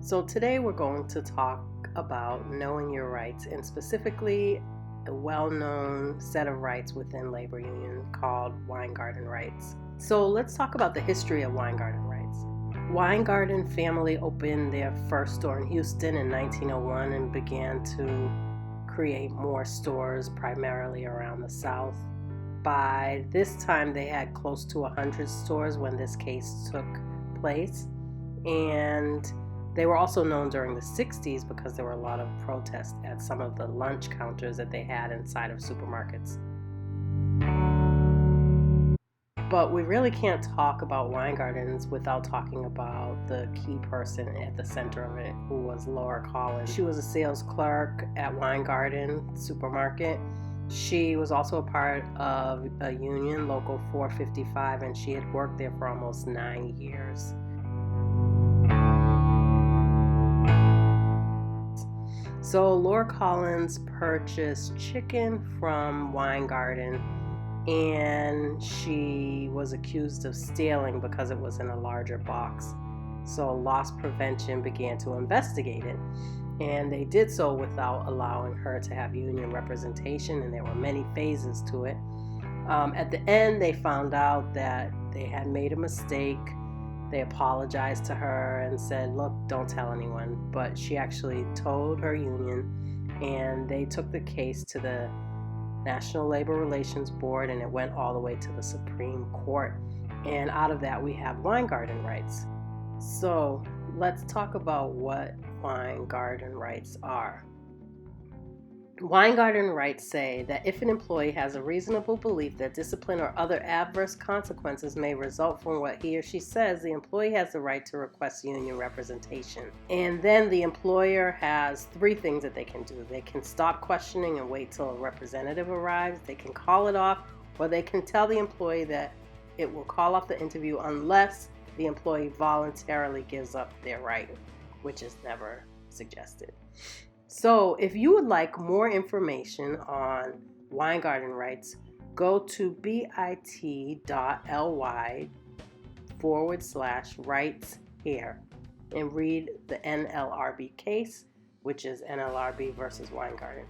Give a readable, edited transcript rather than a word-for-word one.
So today we're going to talk about knowing your rights, and specifically a well-known set of rights within labor union called Weingarten Rights. So let's talk about the history of Weingarten Rights. Weingarten family opened their first store in Houston in 1901 and began to create more stores primarily around the South. By this time, they had close to 100 stores when this case took place. And they were also known during the 60s because there were a lot of protests at some of the lunch counters that they had inside of supermarkets. But we really can't talk about Weingarten's without talking about the key person at the center of it, who was Laura Collins. She was a sales clerk at Weingarten supermarket. She was also a part of a union, Local 455, and she had worked there for almost 9 years. So Laura Collins purchased chicken from Weingarten, and she was accused of stealing because it was in a larger box. So loss prevention began to investigate it, and they did so without allowing her to have union representation, and there were many phases to it. At the end, they found out that they had made a mistake. They apologized to her and said, look, don't tell anyone. But she actually told her union, and they took the case to the National Labor Relations Board, and it went all the way to the Supreme Court. And out of that, we have Weingarten Rights. So let's talk about what Weingarten Rights are. Weingarten Rights say that if an employee has a reasonable belief that discipline or other adverse consequences may result from what he or she says, the employee has the right to request union representation. And then the employer has 3 things that they can do. They can stop questioning and wait till a representative arrives. They can call it off, or they can tell the employee that it will call off the interview unless the employee voluntarily gives up their right, which is never suggested. So if you would like more information on Weingarten Rights, go to bit.ly/rights here and read the NLRB case, which is NLRB versus Weingarten.